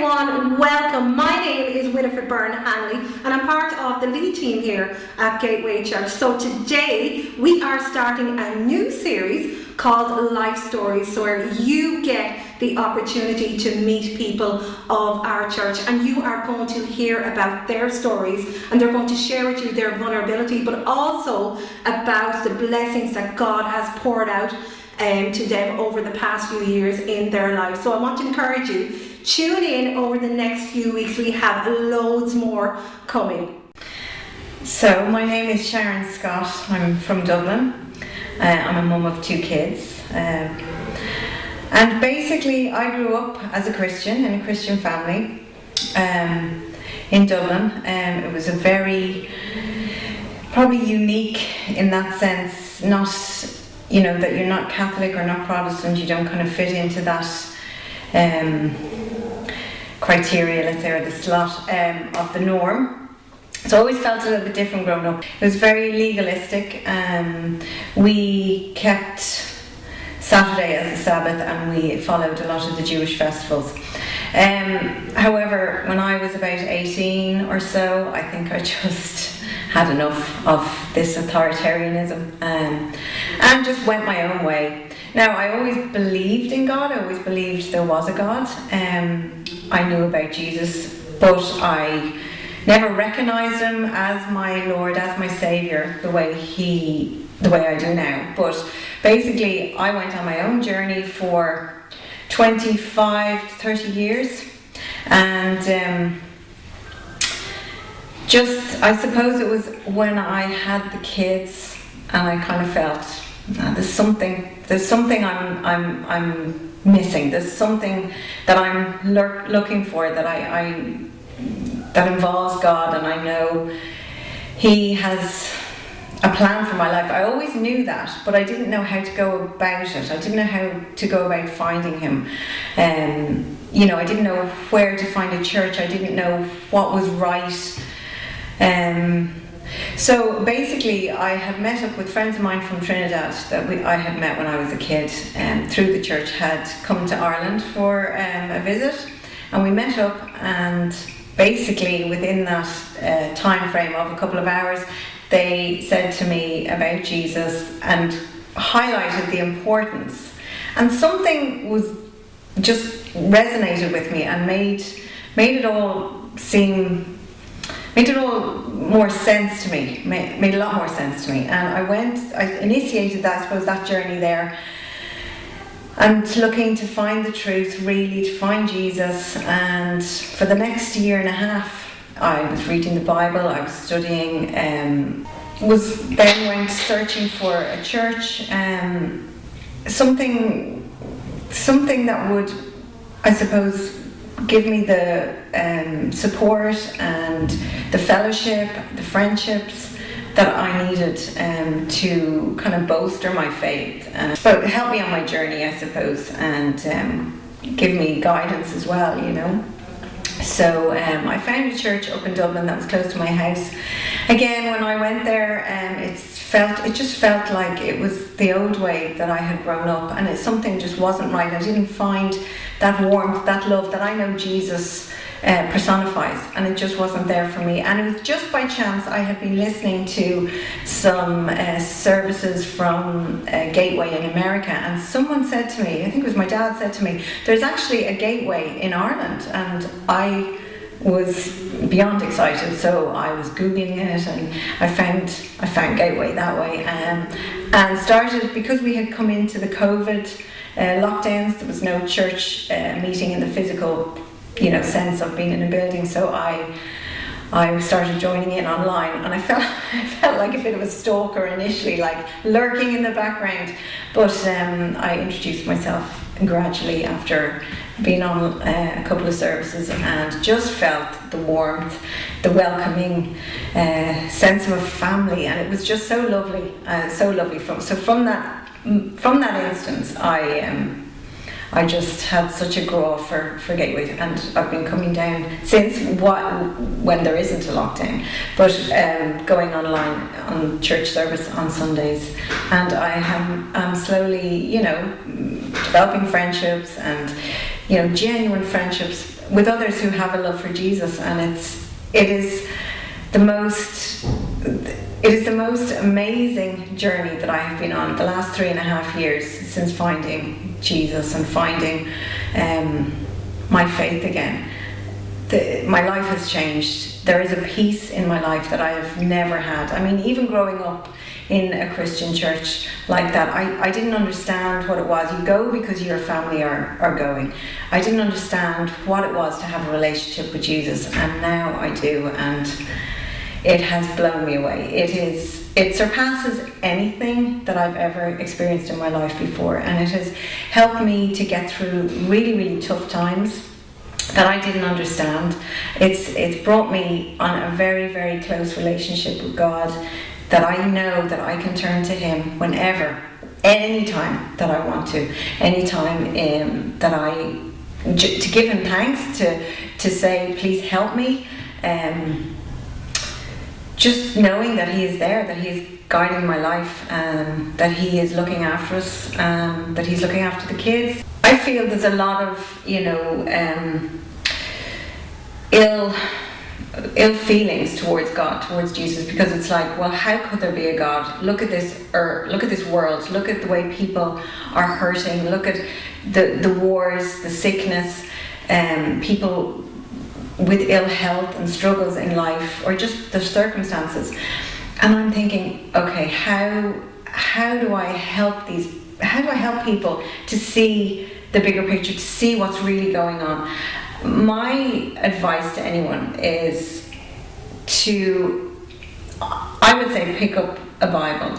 everyone, welcome. My name is Winifred Byrne-Hanley and I'm part of the lead team here at Gateway Church. So today we are starting a new series called Life Stories, where you get the opportunity to meet people of our church and you are going to hear about their stories, and they're going to share with you their vulnerability, but also about the blessings that God has poured out to them over the past few years in their lives. So I want to encourage you, tune in over the next few weeks. We have loads more coming. So my name is Sharon Scott. I'm from Dublin. I'm a mum of 2 kids. And basically I grew up as a Christian in a Christian family in Dublin. It was a very, probably unique in that sense, not, you know, that you're not Catholic or not Protestant, you don't kind of fit into that criteria, let's say, or the slot of the norm. So I always felt a little bit different growing up. It was very legalistic. We kept Saturday as the Sabbath and we followed a lot of the Jewish festivals. However, when I was about 18 or so, I think I just had enough of this authoritarianism and just went my own way. Now, I always believed in God. I always believed there was a God. I knew about Jesus, but I never recognized him as my Lord, as my Savior, the way I do now. But basically, I went on my own journey for 25 to 30 years, and I suppose it was when I had the kids, and I kind of felt there's something I'm missing. There's something that I'm looking for that involves God, and I know He has a plan for my life. I always knew that, but I didn't know how to go about it. I didn't know how to go about finding Him. I didn't know where to find a church. I didn't know what was right. So basically, I had met up with friends of mine from Trinidad that I had met when I was a kid, and through the church had come to Ireland for a visit, and we met up, and basically within that time frame of a couple of hours, they said to me about Jesus and highlighted the importance, and something was just resonated with me and made it all more sense to me, made a lot more sense to me. And I initiated that, I suppose, that journey there, and looking to find the truth, really to find Jesus. And for the next year and a half, I was reading the Bible, I was studying, went searching for a church, something that would, I suppose, give me the support and the fellowship, the friendships that I needed to kind of bolster my faith, but help me on my journey, I suppose, and give me guidance as well, you know. So I found a church up in Dublin that was close to my house. Again, when I went there, it just felt like it was the old way that I had grown up, and something just wasn't right. I didn't find that warmth, that love that I know Jesus personifies, and it just wasn't there for me. And it was just by chance I had been listening to some services from Gateway in America, and someone said to me, I think it was my dad, said to me, there's actually a Gateway in Ireland, and I was beyond excited. So I was Googling it, and I found Gateway that way, and started, because we had come into the COVID lockdowns, there was no church meeting in the physical, sense of being in a building. So I started joining in online, and I felt like a bit of a stalker initially, like lurking in the background. But I introduced myself gradually after being on a couple of services, and just felt the warmth, the welcoming sense of a family, and it was just so lovely, From that instance, I just had such a grow for Gateway, and I've been coming down since when there isn't a lockdown, but going online on church service on Sundays, and I am slowly, developing friendships, and genuine friendships with others who have a love for Jesus, and it is the most amazing journey that I have been on the last 3.5 years since finding Jesus and finding my faith again. My life has changed. There is a peace in my life that I have never had. I mean, even growing up in a Christian church like that, I didn't understand what it was. You go because your family are going. I didn't understand what it was to have a relationship with Jesus, and now I do, and it has blown me away. It surpasses anything that I've ever experienced in my life before, and it has helped me to get through really, really tough times that I didn't understand. It's brought me on a very, very close relationship with God, that I know that I can turn to Him whenever, anytime that I want to, anytime to give Him thanks, to say, please help me. Just knowing that He is there, that He is guiding my life, that He is looking after us, that He's looking after the kids. I feel there's a lot of, ill feelings towards God, towards Jesus, because it's like, well, how could there be a God? Look at this earth, look at this world, look at the way people are hurting, look at the wars, the sickness, people with ill health and struggles in life, or just the circumstances. And I'm thinking, okay, how do I help people to see the bigger picture, to see what's really going on? My advice to anyone is I would say, pick up a Bible.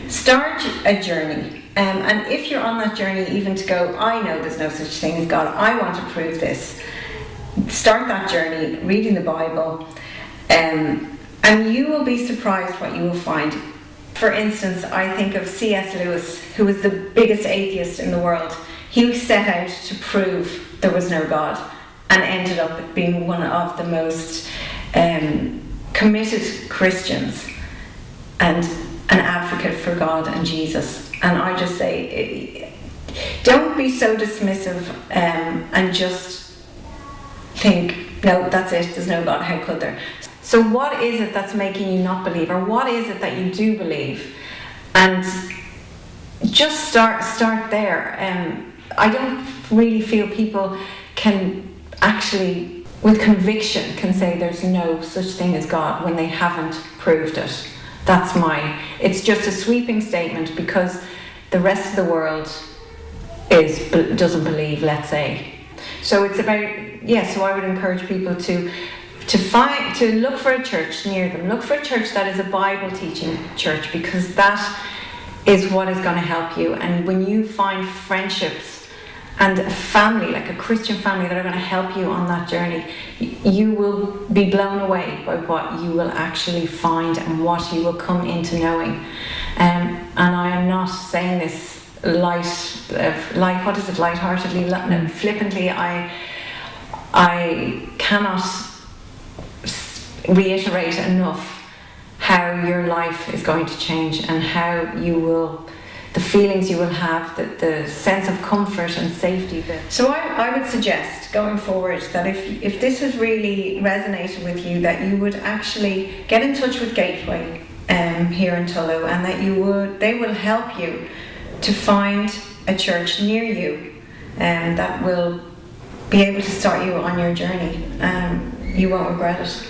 Start a journey. And if you're on that journey, even to go, I know there's no such thing as God, I want to prove this. Start that journey, reading the Bible, and you will be surprised what you will find. For instance, I think of C.S. Lewis, who was the biggest atheist in the world. He set out to prove there was no God, and ended up being one of the most committed Christians and an advocate for God and Jesus. And I just say, don't be so dismissive and just think, no, that's it, there's no God, how could there? So what is it that's making you not believe, or what is it that you do believe? And just start there. I don't really feel people can actually, with conviction, can say there's no such thing as God when they haven't proved it. It's just a sweeping statement because the rest of the world doesn't believe, let's say. So it's about, so I would encourage people to look for a church near them. Look for a church that is a Bible teaching church, because that is what is going to help you. And when you find friendships and a family, like a Christian family, that are going to help you on that journey, you will be blown away by what you will actually find and what you will come into knowing. And I am not saying this lightheartedly, no, flippantly. I cannot reiterate enough how your life is going to change, and how the feelings you will have, the sense of comfort and safety. So I would suggest going forward that if this has really resonated with you, that you would actually get in touch with Gateway here in Tullow, and that they will help you to find a church near you that will be able to start you on your journey. You won't regret it.